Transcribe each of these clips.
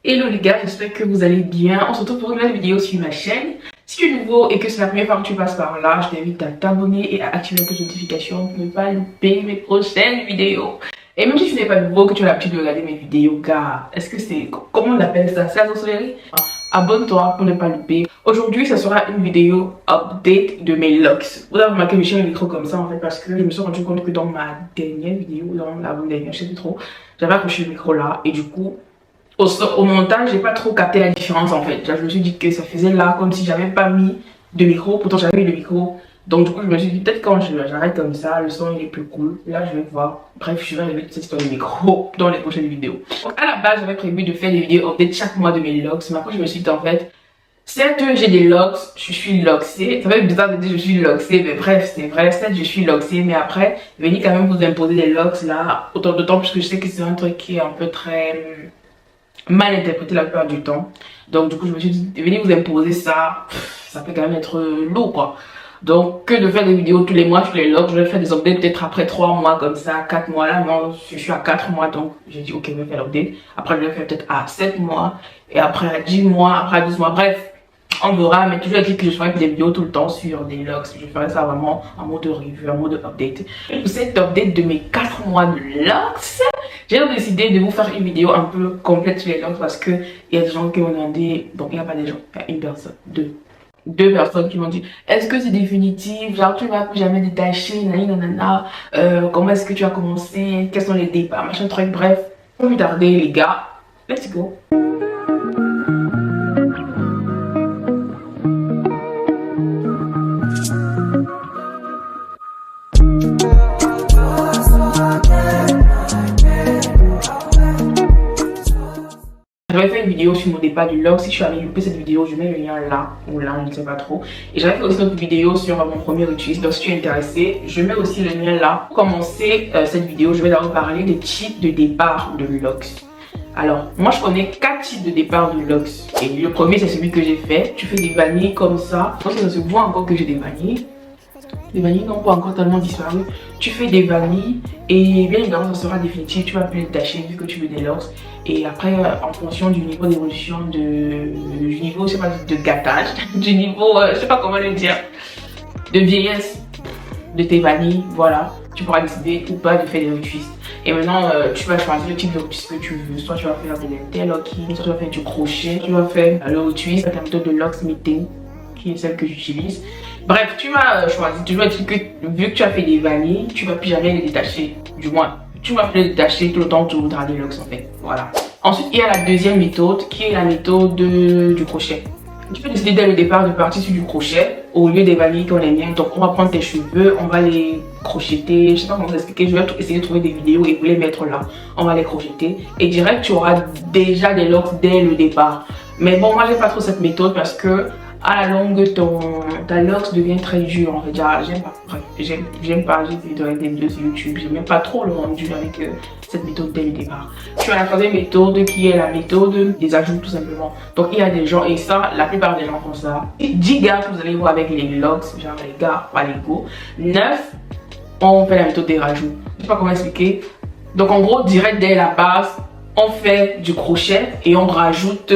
Hello les gars, j'espère que vous allez bien. On se retrouve pour une nouvelle vidéo sur ma chaîne. Si tu es nouveau et que c'est la première fois que tu passes par là, je t'invite à t'abonner et à activer la cloche de notification pour ne pas louper mes prochaines vidéos. Et même si tu n'es pas nouveau, que tu as l'habitude de regarder mes vidéos, gars, est-ce que c'est... Comment on appelle ça? C'est la sorcellerie? Abonne-toi pour ne pas louper. Aujourd'hui, ça sera une vidéo update de mes locks. Vous avez remarqué que j'ai un micro comme ça en fait parce que je me suis rendu compte que dans ma dernière vidéo, dans la dernière, je sais plus trop, j'avais accroché le micro là et du coup... Au montage, j'ai pas trop capté la différence en fait. Je me suis dit que ça faisait là comme si j'avais pas mis de micro, pourtant j'avais mis le micro. Donc du coup, je me suis dit peut-être quand j'arrête comme ça, le son il est plus cool. Là, je vais voir. Bref, je vais régler cette histoire de micro dans les prochaines vidéos. Donc à la base, j'avais prévu de faire des vidéos update chaque mois de mes locks. Mais après, je me suis dit en fait, certes j'ai des locks, je suis locksée. Ça fait bizarre de dire je suis locksée, mais bref, c'est vrai. Certes, je suis locksée, mais après, venez quand même vous imposer des locks là. Autant de temps, parce que je sais que c'est un truc qui est un peu très... mal interprété la plupart du temps. Donc du coup je me suis dit venez vous imposer ça, ça peut quand même être lourd quoi. Donc que de faire des vidéos tous les mois sur les locks, je vais faire des updates peut-être après 3 mois comme ça, 4 mois là, non je suis à 4 mois donc j'ai dit ok je vais faire l'update. Après je vais faire peut-être à 7 mois et après à 10 mois, après à 12 mois, bref. On verra, mais toujours dit que je ferai des vidéos tout le temps sur des locks. Je ferai ça vraiment en mode review, en mode update. Et pour cette update de mes 4 mois de locks, j'ai décidé de vous faire une vidéo un peu complète sur les locks parce que il y a des gens qui m'ont demandé, donc il n'y a pas des gens, il y a une personne, deux personnes qui m'ont dit est-ce que c'est définitif, genre tu vas plus jamais détacher, nanana, comment est-ce que tu as commencé, quels sont les départs, machin truc, bref. Sans plus tarder les gars, let's go. J'avais fait une vidéo sur mon départ du log. Si je suis allée louper cette vidéo, je mets le lien là ou là, je ne sais pas trop. Et j'avais fait aussi une autre vidéo sur mon premier utilisateur. Donc si tu es intéressé, je mets aussi le lien là. Pour commencer cette vidéo, je vais d'abord parler des types de départ de logs. Alors, moi je connais 4 types de départ de logs. Et le premier c'est celui que j'ai fait. Tu fais des vanilles comme ça. Moi ça se voit encore que j'ai des vanilles. Les vanilles n'ont pas encore tellement disparu. Tu fais des vanilles et bien évidemment ça sera définitif. Tu vas plus détacher vu que tu veux des locks. Et après en fonction du niveau d'évolution du niveau, je sais pas, de gâtage, du niveau, je sais pas comment le dire, de vieillesse de tes vanilles, voilà, tu pourras décider ou pas de faire des retwists. Et maintenant tu vas choisir le type de retwist que tu veux. Soit tu vas faire de l'interlocking, soit tu vas faire du crochet, tu vas faire le retwist avec la méthode de locksmithing qui est celle que j'utilise. Bref, tu vas choisir, tu vas dire que vu que tu as fait des vanilles, tu vas plus jamais les détacher. Du moins, tu vas plus les détacher tout le temps que tu voudras des locks en fait. Voilà. Ensuite, il y a la deuxième méthode qui est la méthode du crochet. Tu peux décider dès le départ de partir sur du crochet au lieu des vanilles qu'on aime bien. Donc, on va prendre tes cheveux, on va les crocheter. Je sais pas comment vous expliquer, je vais essayer de trouver des vidéos et vous les mettre là. On va les crocheter et direct, tu auras déjà des locks dès le départ. Mais bon, moi, j'aime pas trop cette méthode parce que à la longue, ta locks devient très dur en fait. J'aime pas. Bref, j'aime pas. J'ai vu des vidéos sur YouTube. J'aime même pas trop le rendu avec cette méthode dès le départ. Tu as la troisième méthode qui est la méthode des ajouts tout simplement. Donc il y a des gens, et ça, la plupart des gens font ça. 10 gars que vous allez voir avec les locks, genre les gars, pas les go. 9, on fait la méthode des rajouts. Je sais pas comment expliquer. Donc en gros, direct dès la base, on fait du crochet et on rajoute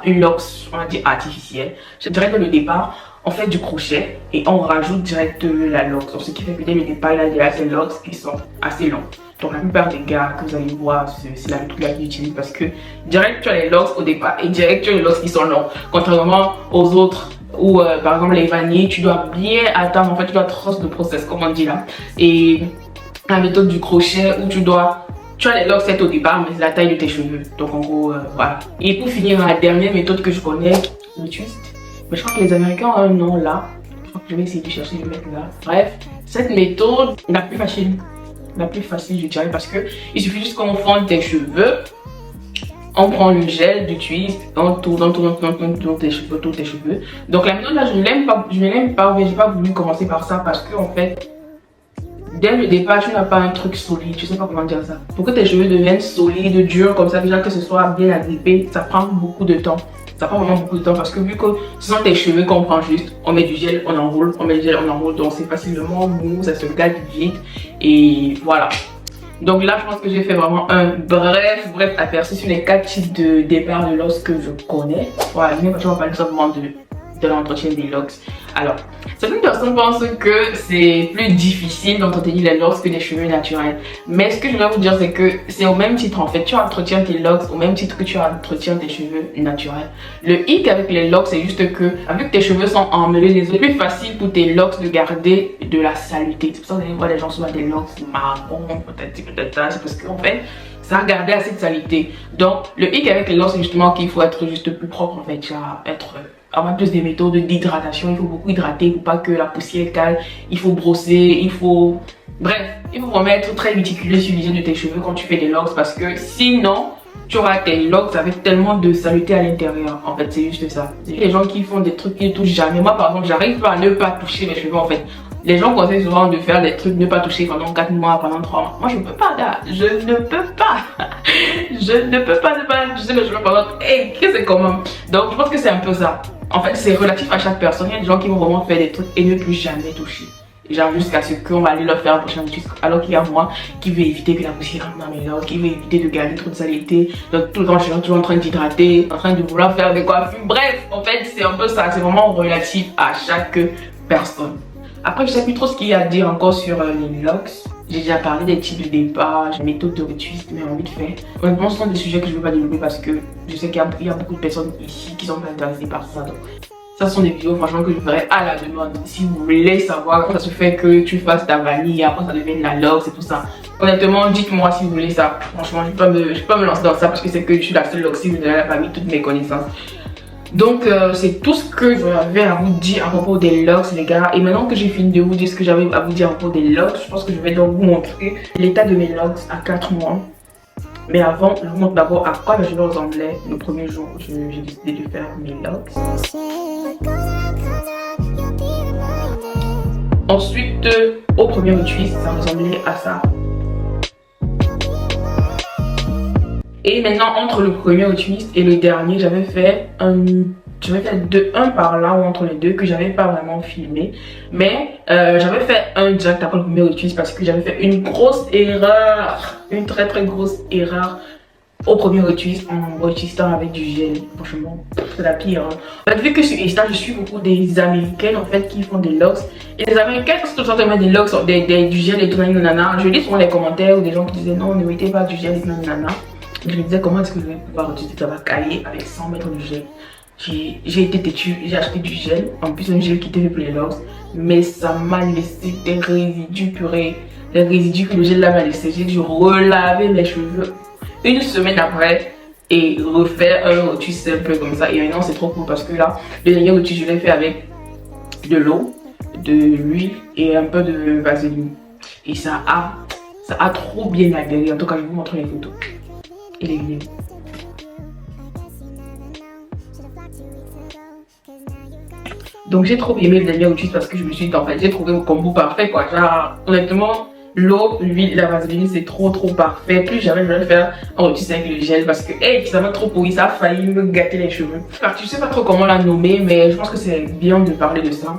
une locks, on va dire artificielle. C'est direct dès le départ, on fait du crochet et on rajoute direct la locks. Donc ce qui fait que dès le départ, il y a déjà ces locks qui sont assez longs. Donc la plupart des gars que vous allez voir, c'est la méthode que j'utilise parce que direct tu as les locks au départ et direct tu as les locks qui sont longs. Contrairement aux autres où par exemple les vanilles, tu dois bien attendre, en fait tu dois trust le process comme on dit là. Et la méthode du crochet où tu as les locks c'est au départ, mais c'est la taille de tes cheveux. Donc en gros, voilà. Et pour finir, la dernière méthode que je connais, le twist. Mais je crois que les Américains ont un nom là. Je crois que je vais essayer de chercher le mettre là. Bref, cette méthode, la plus facile je dirais, parce que il suffit juste qu'on fonde tes cheveux. On prend le gel du twist, on tourne tes cheveux, Donc la méthode là, je ne l'aime pas, mais j'ai pas voulu commencer par ça parce que en fait, dès le départ, tu n'as pas un truc solide, je sais pas comment dire ça. Pour que tes cheveux deviennent solides, durs, comme ça, déjà que ce soit bien agrippé, ça prend beaucoup de temps. Ça prend vraiment beaucoup de temps parce que vu que ce sont tes cheveux qu'on prend juste, on met du gel, on enroule, donc c'est facilement mou, ça se gâte vite et voilà. Donc là, je pense que j'ai fait vraiment un bref aperçu sur les 4 types de départ de locks que je connais. Voilà, je vais parler simplement de l'entretien des locks. Alors, certaines personnes pensent que c'est plus difficile d'entretenir les locks que les cheveux naturels. Mais ce que je vais vous dire, c'est que c'est au même titre en fait. Tu entretiens tes locks au même titre que tu entretiens tes cheveux naturels. Le hic avec les locks, c'est juste que, vu que tes cheveux sont emmêlés les autres, c'est plus facile pour tes locks de garder de la saleté. C'est pour ça que vous voyez les gens souvent des locks marrons, peut-être ça. C'est parce qu'en fait, ça a gardé assez de saleté. Donc, le hic avec les locks, c'est justement qu'il faut être juste plus propre en fait. Tu vas avoir plus des méthodes d'hydratation. Il faut beaucoup hydrater pour pas que la poussière cale. Il faut brosser, il faut... Bref, il faut vraiment être très méticuleux sur l'hygiène de tes cheveux quand tu fais des locks parce que sinon, tu auras tes locks avec tellement de saleté à l'intérieur. En fait, c'est juste ça. Les gens qui font des trucs qu'ils ne touchent jamais. Moi, par exemple, j'arrive pas à ne pas toucher mes cheveux en fait. Les gens conseillent souvent de faire des trucs, ne pas toucher pendant 4 mois, pendant 3 mois. Moi, je ne peux pas, gars. Je ne peux pas. Je ne peux pas ne pas toucher mes cheveux pendant... Hey, qu'est-ce que c'est comment? Donc, je pense que c'est un peu ça. En fait, c'est relatif à chaque personne. Il y a des gens qui vont vraiment faire des trucs et ne plus jamais toucher. Genre jusqu'à ce qu'on va aller leur faire un prochain étude. Alors qu'il y a moi qui veut éviter que la poussière rentre dans mes locks, qui veut éviter de garder trop de saleté. Donc tout le temps, je suis toujours en train d'hydrater, en train de vouloir faire des coiffures. Bref, en fait, c'est un peu ça. C'est vraiment relatif à chaque personne. Après, je sais plus trop ce qu'il y a à dire encore sur les locks. J'ai déjà parlé des types de départ, des méthodes de retwist, mais envie de faire. Honnêtement, ce sont des sujets que je ne veux pas développer parce que je sais qu'il y a beaucoup de personnes ici qui sont intéressées par ça. Donc, ça sont des vidéos franchement que je ferai à la demande. Si vous voulez savoir comment ça se fait que tu fasses ta vanille, après ça devienne la locks et tout ça. Honnêtement, dites-moi si vous voulez ça. Franchement, je ne vais pas me lancer dans ça parce que c'est que je suis la seule loxy, vous n'avez pas mis toutes mes connaissances. Donc c'est tout ce que j'avais à vous dire à propos des locks les gars. Et maintenant que j'ai fini de vous dire ce que j'avais à vous dire à propos des locks, je pense que je vais donc vous montrer l'état de mes locks à 4 mois. Mais avant, je vous montre d'abord à quoi mes cheveux ressemblaient le premier jour où j'ai décidé de faire mes locks. Ensuite, au premier retwist, ça ressemblait à ça. Et maintenant, entre le premier retwist et le dernier, j'avais fait un par là ou entre les deux que j'avais pas vraiment filmé. Mais j'avais fait un direct après le premier retwist parce que j'avais fait une grosse erreur. Une très grosse erreur au premier retwist en retwistant avec du gel. Franchement, c'est la pire. Hein. En fait, vu que sur Insta, je suis beaucoup des américaines en fait qui font des locks. Et les américaines, c'est tout le temps de mettre des locks, du gel et tout, nanana. Je lis souvent les commentaires où des gens qui disaient non, ne mettez pas du gel et tout, nanana. Je me disais comment est-ce que je vais pouvoir utiliser ça va cailler avec 100 mètres de gel. J'ai été têtue, j'ai acheté du gel, en plus un gel qui était fait pour les locks, mais ça m'a laissé des résidus purés, les résidus que le gel là m'a laissé. J'ai dû relaver mes cheveux une semaine après et refaire un retwist un peu comme ça. Et maintenant c'est trop cool parce que là, le dernier retwist je l'ai fait avec de l'eau, de l'huile et un peu de vaseline. Et ça a trop bien adhéré. En tout cas, je vais vous montrer les photos. Et les vidéos. Donc j'ai trop aimé le dernier retwist parce que je me suis dit en fait j'ai trouvé le combo parfait quoi. Genre honnêtement l'eau, l'huile, la vaseline c'est trop parfait. Plus jamais je vais faire un retwist avec le gel parce que hey, ça m'a trop pourri, ça a failli me gâter les cheveux. Je sais pas trop comment la nommer mais je pense que c'est bien de parler de ça.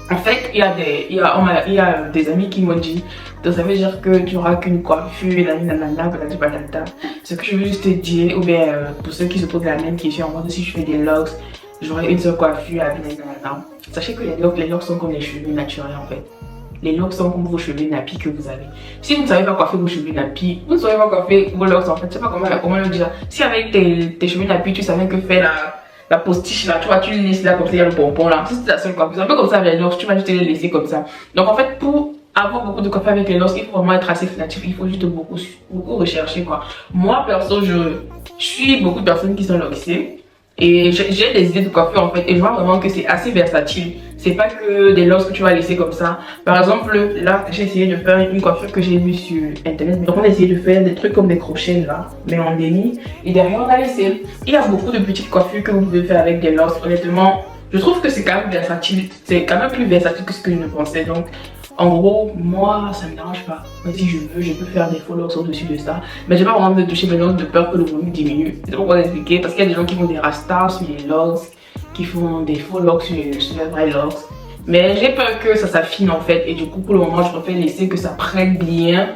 En fait, il y a des amis qui m'ont dit, donc ça veut dire que tu n'auras qu'une coiffure, patata. Ce que je veux juste te dire, ou bien pour ceux qui se posent la même question, en mode si je fais des locks, j'aurai une seule coiffure avec nanana. Sachez que les locks sont comme les cheveux naturels en fait. Les locks sont comme vos cheveux nappis que vous avez. Si vous ne savez pas coiffer vos cheveux nappis, vous ne savez pas coiffer vos locks en fait. Je sais pas comment le dire. Si avec tes cheveux nappis, tu savais que faire la postiche là, tu vois, tu les laisses là comme ça, il y a le pompon là. Ça c'est la seule coiffure. C'est un peu comme ça avec les locks, tu vas juste les laisser comme ça. Donc en fait, pour avoir beaucoup de coiffure avec les locks, il faut vraiment être assez créatif, il faut juste beaucoup rechercher quoi. Moi perso, je suis beaucoup de personnes qui sont loxées. Et j'ai des idées de coiffure en fait et je vois vraiment que c'est assez versatile. C'est pas que des locks que tu vas laisser comme ça. Par exemple là j'ai essayé de faire une coiffure que j'ai vue sur internet. Donc on a essayé de faire des trucs comme des crochets là, mais en déni. Et derrière on a laissé. Il y a beaucoup de petites coiffures que vous pouvez faire avec des locks. Honnêtement, je trouve que c'est quand même versatile. C'est quand même plus versatile que ce que je ne pensais. Donc en gros, moi, ça me dérange pas. Mais si je veux, je peux faire des faux locks au-dessus de ça. Mais j'ai pas vraiment envie de toucher mes locks de peur que le volume diminue. C'est pourquoi expliquer. Parce qu'il y a des gens qui font des rastas sur les locks, qui font des faux locks sur les vrais locks. Mais j'ai peur que ça s'affine en fait. Et du coup, pour le moment, je préfère laisser que ça prenne bien.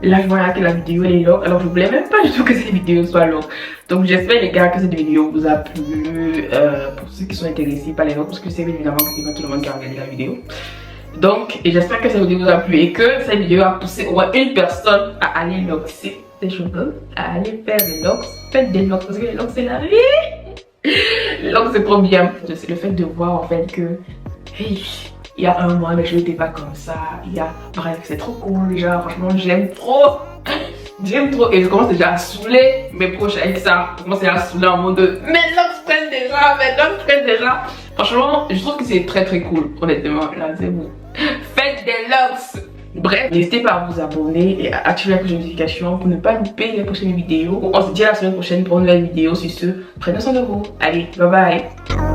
Là, je vois que la vidéo elle est longue, alors je voulais même pas du tout que cette vidéo soit longue. Donc j'espère les gars que cette vidéo vous a plu, pour ceux qui sont intéressés par les longues, parce que c'est évidemment que c'est pas tout le monde qui a regardé la vidéo. Donc, et j'espère que cette vidéo vous a plu et que cette vidéo a poussé au moins une personne à aller loxer ses cheveux, à aller faire des locks. Faites des locks parce que les locks c'est la vie. Les locks c'est trop bien. C'est le fait de voir en fait que, hey, il y a un mois, mais je n'étais pas comme ça. Bref, c'est trop cool déjà. Franchement, j'aime trop. J'aime trop. Et je commence déjà à saouler mes proches avec ça. Je commence déjà à saouler en mode de mes locks prennent déjà, mes locks prennent déjà. Franchement, je trouve que c'est très très cool. Honnêtement, là, c'est vous. Faites des locks. Bref, n'hésitez pas à vous abonner et à activer la cloche de notification pour ne pas louper les prochaines vidéos. On se dit à la semaine prochaine pour une nouvelle vidéo. Sur ce, prenez soin de vous. Allez, bye bye.